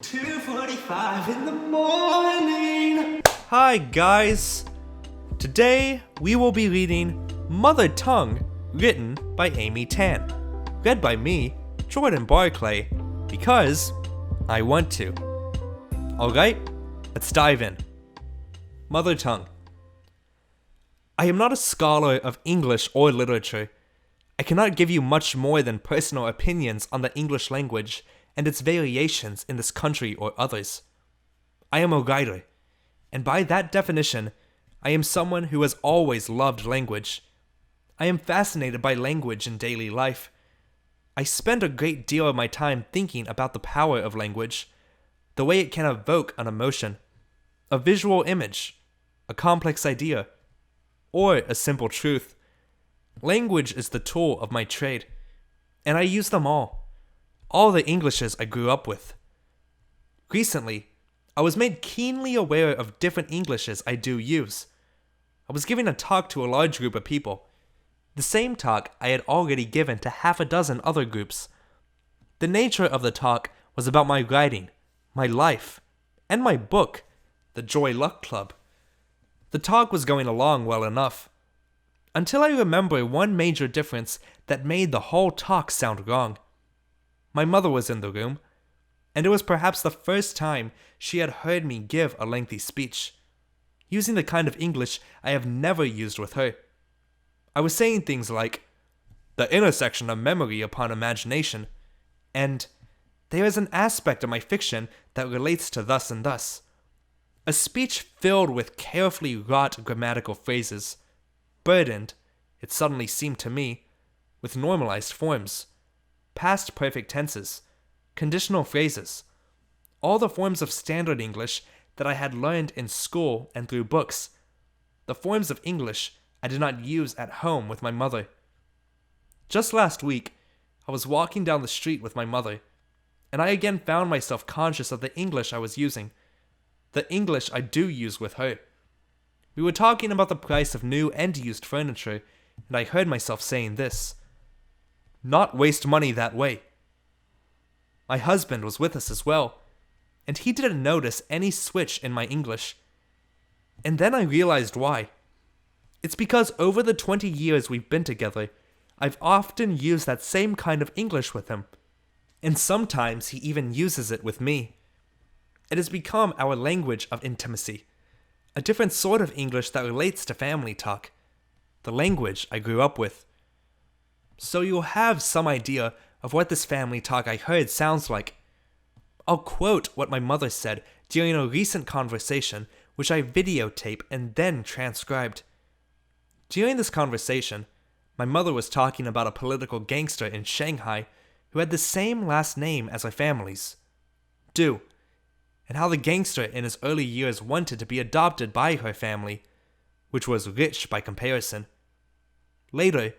2:45 in the morning. Hi guys! Today we will be reading Mother Tongue, written by Amy Tan. Read by me, Jordan Barclay, because I want to. Alright, let's dive in. Mother Tongue. I am not a scholar of English or literature. I cannot give you much more than personal opinions on the English language and its variations in this country or others. I am a writer, and by that definition, I am someone who has always loved language. I am fascinated by language in daily life. I spend a great deal of my time thinking about the power of language, the way it can evoke an emotion, a visual image, a complex idea, or a simple truth. Language is the tool of my trade, and I use them all the Englishes I grew up with. Recently, I was made keenly aware of different Englishes I do use. I was giving a talk to a large group of people, the same talk I had already given to half a dozen other groups. The nature of the talk was about my writing, my life, and my book, The Joy Luck Club. The talk was going along well enough, until I remember one major difference that made the whole talk sound wrong. My mother was in the room, and it was perhaps the first time she had heard me give a lengthy speech, using the kind of English I have never used with her. I was saying things like, the intersection of memory upon imagination, and there is an aspect of my fiction that relates to thus and thus. A speech filled with carefully wrought grammatical phrases, burdened, it suddenly seemed to me, with normalized forms, past perfect tenses, conditional phrases, all the forms of standard English that I had learned in school and through books, the forms of English I did not use at home with my mother. Just last week, I was walking down the street with my mother, and I again found myself conscious of the English I was using, the English I do use with her. We were talking about the price of new and used furniture, and I heard myself saying this: not waste money that way. My husband was with us as well, and he didn't notice any switch in my English. And then I realized why. It's because over the 20 years we've been together, I've often used that same kind of English with him, and sometimes he even uses it with me. It has become our language of intimacy, a different sort of English that relates to family talk, the language I grew up with. So you'll have some idea of what this family talk I heard sounds like. I'll quote what my mother said during a recent conversation which I videotaped and then transcribed. During this conversation, my mother was talking about a political gangster in Shanghai who had the same last name as our families, Du, and how the gangster in his early years wanted to be adopted by her family, which was rich by comparison. Later,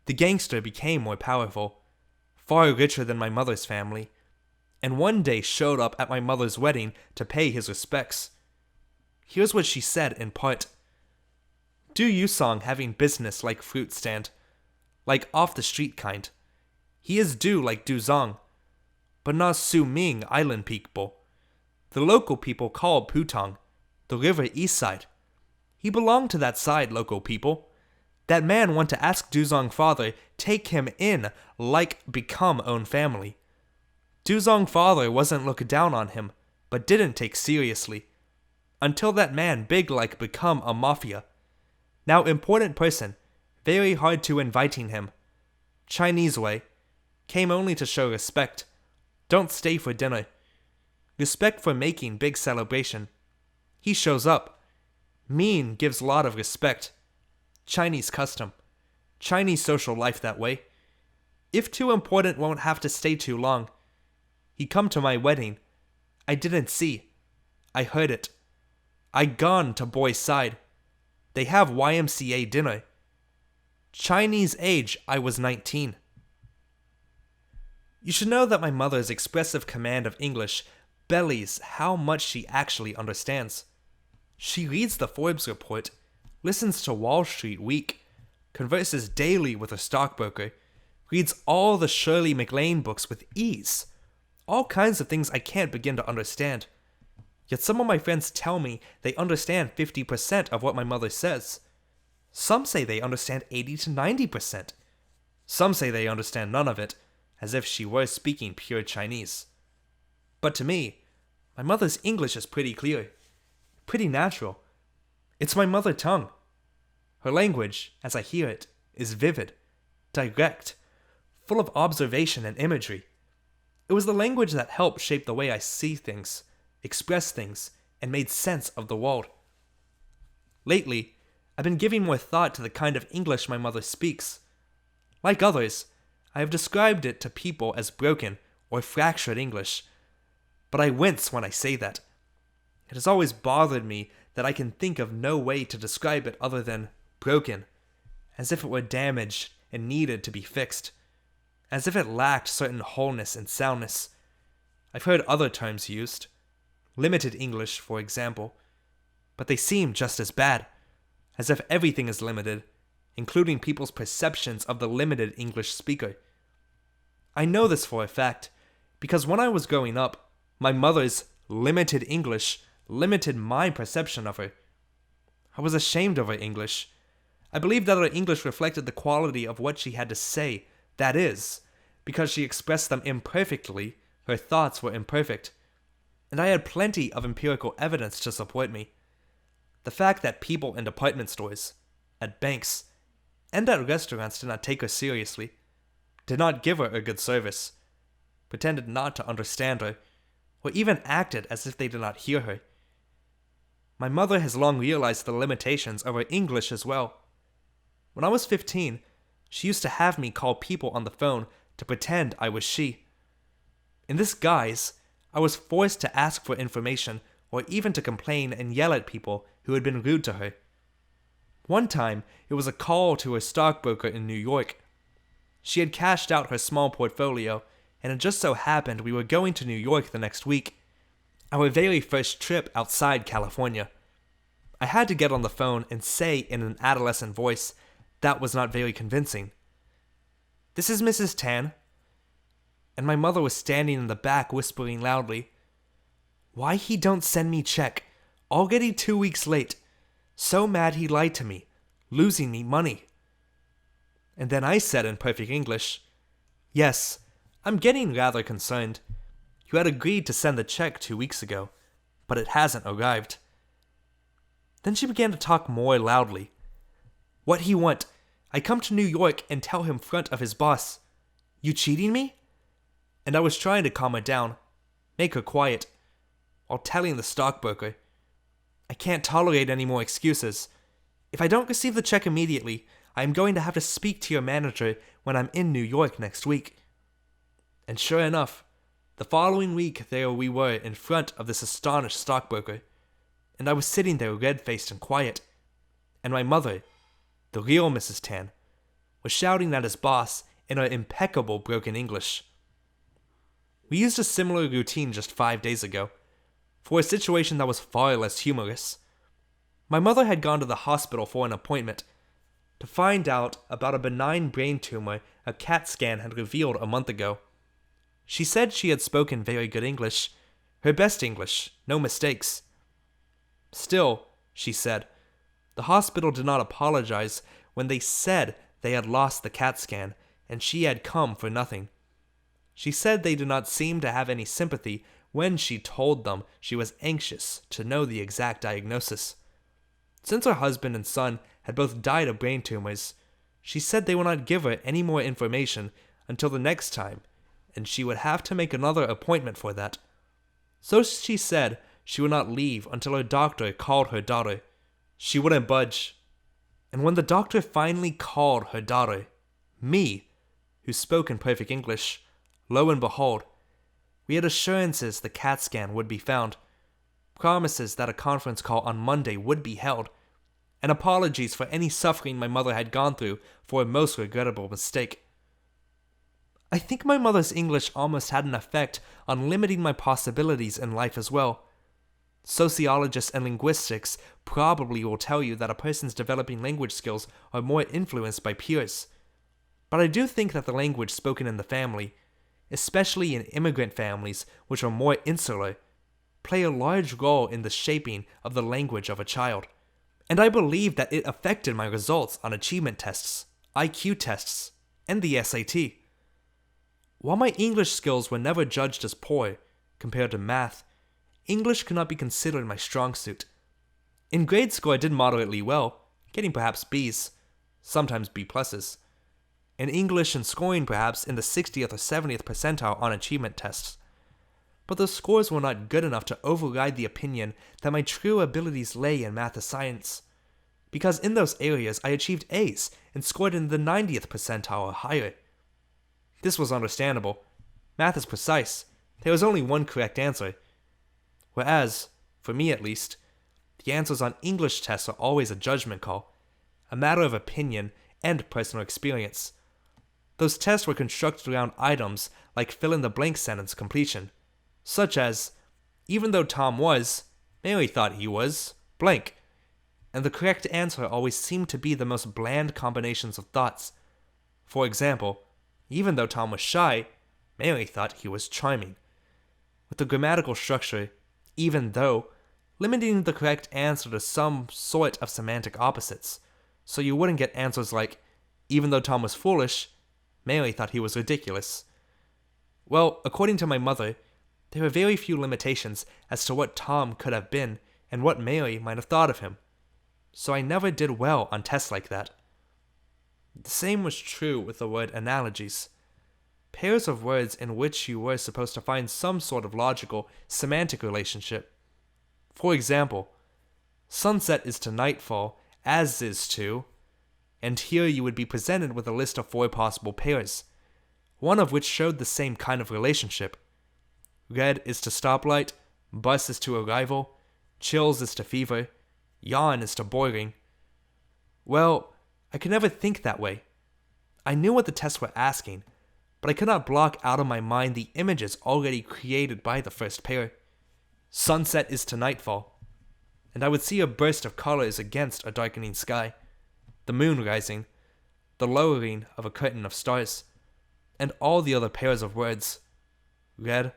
the gangster became more powerful, far richer than my mother's family, and one day showed up at my mother's wedding to pay his respects. Here's what she said in part. Du Yusong having business like fruit stand, like off the street kind. He is Du like Du Zong, but not Su Ming island people. The local people call Putong, the river east side. He belonged to that side, local people. That man want to ask Duzong father take him in like become own family. Duzong father wasn't look down on him, but didn't take seriously. Until that man big like become a mafia. Now important person, very hard to inviting him. Chinese way, came only to show respect. Don't stay for dinner. Respect for making big celebration. He shows up. Mean gives lot of respect. Chinese custom. Chinese social life that way. If too important won't have to stay too long. He come to my wedding. I didn't see. I heard it. I gone to boy's side. They have YMCA dinner. Chinese age I was 19. You should know that my mother's expressive command of English belies how much she actually understands. She reads the Forbes report, listens to Wall Street Week, converses daily with a stockbroker, reads all the Shirley MacLaine books with ease, All kinds of things I can't begin to understand. Yet some of my friends tell me they understand 50% of what my mother says. Some say they understand 80 to 90%. Some say they understand none of it, as if she were speaking pure Chinese. But to me, my mother's English is pretty clear, pretty natural. It's my mother tongue. Her language, as I hear it, is vivid, direct, full of observation and imagery. It was the language that helped shape the way I see things, express things, and made sense of the world. Lately, I've been giving more thought to the kind of English my mother speaks. Like others, I have described it to people as broken or fractured English, but I wince when I say that. It has always bothered me that I can think of no way to describe it other than broken, as if it were damaged and needed to be fixed, as if it lacked certain wholeness and soundness. I've heard other terms used, limited English, for example, but they seem just as bad, as if everything is limited, including people's perceptions of the limited English speaker. I know this for a fact, because when I was growing up, my mother's limited English limited my perception of her. I was ashamed of her English. I believed that her English reflected the quality of what she had to say, that is, because she expressed them imperfectly, her thoughts were imperfect. And I had plenty of empirical evidence to support me. The fact that people in department stores, at banks, and at restaurants did not take her seriously, did not give her a good service, pretended not to understand her, or even acted as if they did not hear her. My mother has long realized the limitations of her English as well. When I was 15, she used to have me call people on the phone to pretend I was she. In this guise, I was forced to ask for information or even to complain and yell at people who had been rude to her. One time, it was a call to her stockbroker in New York. She had cashed out her small portfolio, and it just so happened we were going to New York the next week, our very first trip outside California. I had to get on the phone and say in an adolescent voice that was not very convincing, "This is Mrs. Tan." And my mother was standing in the back whispering loudly, "Why he don't send me check, already 2 weeks late. So mad he lied to me, losing me money." And then I said in perfect English, "Yes, I'm getting rather concerned. You had agreed to send the check 2 weeks ago, but it hasn't arrived." Then she began to talk more loudly. "What he want? I come to New York and tell him front of his boss. You cheating me?" And I was trying to calm her down, make her quiet, while telling the stockbroker, "I can't tolerate any more excuses. If I don't receive the check immediately, I am going to have to speak to your manager when I'm in New York next week." And sure enough, the following week there we were in front of this astonished stockbroker, and I was sitting there red-faced and quiet, and my mother, the real Mrs. Tan, was shouting at his boss in her impeccable broken English. We used a similar routine just 5 days ago, for a situation that was far less humorous. My mother had gone to the hospital for an appointment to find out about a benign brain tumor a CAT scan had revealed a month ago. She said she had spoken very good English, her best English, no mistakes. Still, she said, the hospital did not apologize when they said they had lost the CAT scan and she had come for nothing. She said they did not seem to have any sympathy when she told them she was anxious to know the exact diagnosis. Since her husband and son had both died of brain tumors, she said they would not give her any more information until the next time, and she would have to make another appointment for that. So she said she would not leave until her doctor called her daughter. She wouldn't budge. And when the doctor finally called her daughter, me, who spoke in perfect English, lo and behold, we had assurances the CAT scan would be found, promises that a conference call on Monday would be held, and apologies for any suffering my mother had gone through for a most regrettable mistake. I think my mother's English almost had an effect on limiting my possibilities in life as well. Sociologists and linguistics probably will tell you that a person's developing language skills are more influenced by peers. But I do think that the language spoken in the family, especially in immigrant families which are more insular, play a large role in the shaping of the language of a child. And I believe that it affected my results on achievement tests, IQ tests, and the SAT. While my English skills were never judged as poor compared to math, English could not be considered my strong suit. In grade school I did moderately well, getting perhaps B's, sometimes B pluses. In English and scoring perhaps in the 60th or 70th percentile on achievement tests. But those scores were not good enough to override the opinion that my true abilities lay in math or science, because in those areas I achieved A's and scored in the 90th percentile or higher. This was understandable. Math is precise. There was only one correct answer. Whereas, for me at least, the answers on English tests are always a judgment call, a matter of opinion and personal experience. Those tests were constructed around items like fill-in-the-blank sentence completion, such as, even though Tom was, Mary thought he was, blank. And the correct answer always seemed to be the most bland combinations of thoughts. For example, even though Tom was shy, Mary thought he was charming. With the grammatical structure, even though, limiting the correct answer to some sort of semantic opposites, so you wouldn't get answers like, even though Tom was foolish, Mary thought he was ridiculous. Well, according to my mother, there were very few limitations as to what Tom could have been and what Mary might have thought of him, so I never did well on tests like that. The same was true with the word analogies. Pairs of words in which you were supposed to find some sort of logical, semantic relationship. For example, sunset is to nightfall as is to, and here you would be presented with a list of 4 possible pairs, one of which showed the same kind of relationship. Red is to stoplight, bus is to arrival, chills is to fever, yawn is to boiling. Well, I could never think that way. I knew what the tests were asking, but I could not block out of my mind the images already created by the first pair. Sunset is to nightfall, and I would see a burst of colors against a darkening sky, the moon rising, the lowering of a curtain of stars, and all the other pairs of words. Red,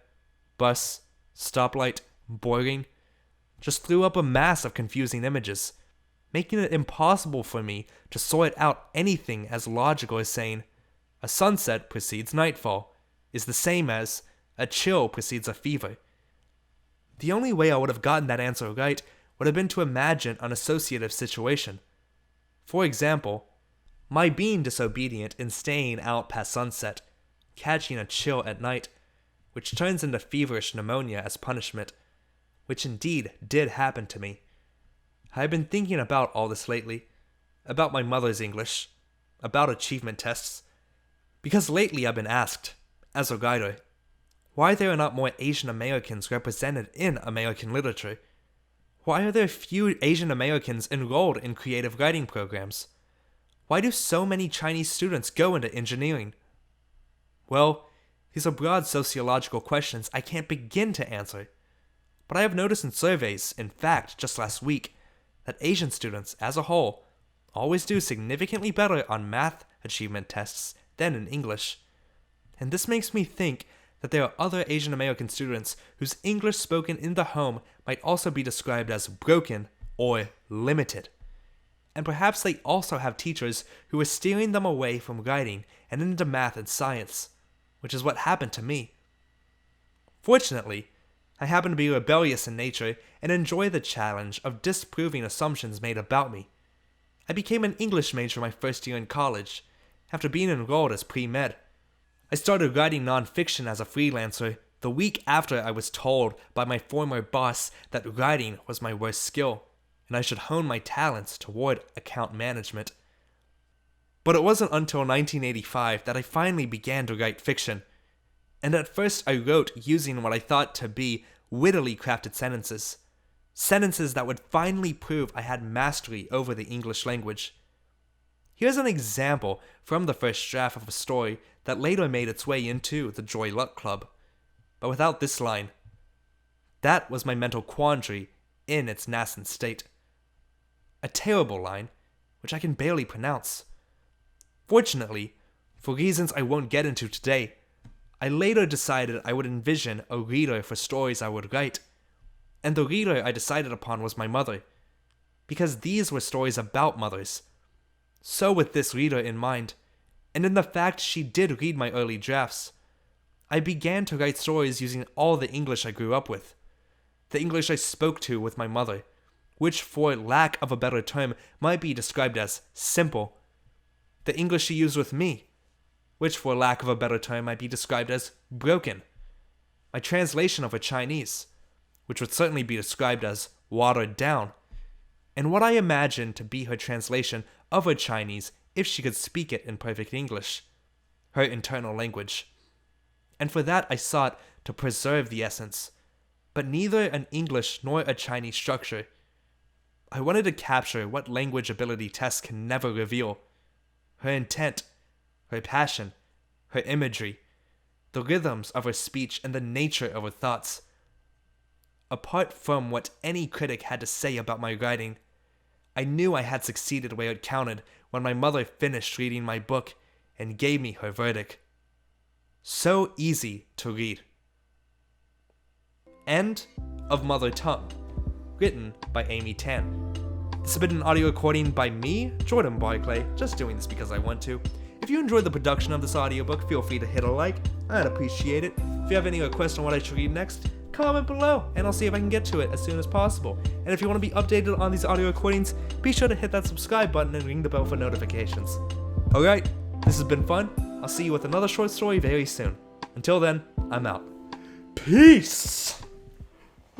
bus, stoplight, boiling, just threw up a mass of confusing images, making it impossible for me to sort out anything as logical as saying, a sunset precedes nightfall, is the same as a chill precedes a fever. The only way I would have gotten that answer right would have been to imagine an associative situation. For example, my being disobedient in staying out past sunset, catching a chill at night, which turns into feverish pneumonia as punishment, which indeed did happen to me. I have been thinking about all this lately, about my mother's English, about achievement tests, because lately I've been asked, as a writer, why there are not more Asian Americans represented in American literature. Why are there few Asian Americans enrolled in creative writing programs? Why do so many Chinese students go into engineering? Well, these are broad sociological questions I can't begin to answer. But I have noticed in surveys, in fact, just last week, that Asian students, as a whole, always do significantly better on math achievement tests than in English. And this makes me think that there are other Asian American students whose English spoken in the home might also be described as broken or limited. And perhaps they also have teachers who are steering them away from writing and into math and science, which is what happened to me. Fortunately, I happen to be rebellious in nature and enjoy the challenge of disproving assumptions made about me. I became an English major my first year in college, after being enrolled as pre-med. I started writing nonfiction as a freelancer the week after I was told by my former boss that writing was my worst skill, and I should hone my talents toward account management. But it wasn't until 1985 that I finally began to write fiction. And at first I wrote using what I thought to be wittily crafted sentences. Sentences that would finally prove I had mastery over the English language. Here's an example from the first draft of a story that later made its way into the Joy Luck Club, but without this line. That was my mental quandary in its nascent state. A terrible line, which I can barely pronounce. Fortunately, for reasons I won't get into today, I later decided I would envision a reader for stories I would write. And the reader I decided upon was my mother, because these were stories about mothers. So with this reader in mind, and in the fact she did read my early drafts, I began to write stories using all the English I grew up with. The English I spoke to with my mother, which for lack of a better term might be described as simple. The English she used with me, which for lack of a better term might be described as broken. My translation of her Chinese, which would certainly be described as watered down. And what I imagined to be her translation of her Chinese if she could speak it in perfect English, her internal language. And for that I sought to preserve the essence, but neither an English nor a Chinese structure. I wanted to capture what language ability tests can never reveal: her intent, her passion, her imagery, the rhythms of her speech, and the nature of her thoughts. Apart from what any critic had to say about my writing, I knew I had succeeded where it counted when my mother finished reading my book and gave me her verdict. So easy to read. End of Mother Tongue, written by Amy Tan. This has been an audio recording by me, Jordan Barclay, just doing this because I want to. If you enjoyed the production of this audiobook, feel free to hit a like. I'd appreciate it. If you have any requests on what I should read next, comment below, and I'll see if I can get to it as soon as possible. And if you want to be updated on these audio recordings, be sure to hit that subscribe button and ring the bell for notifications. Alright, this has been fun. I'll see you with another short story very soon. Until then, I'm out. Peace!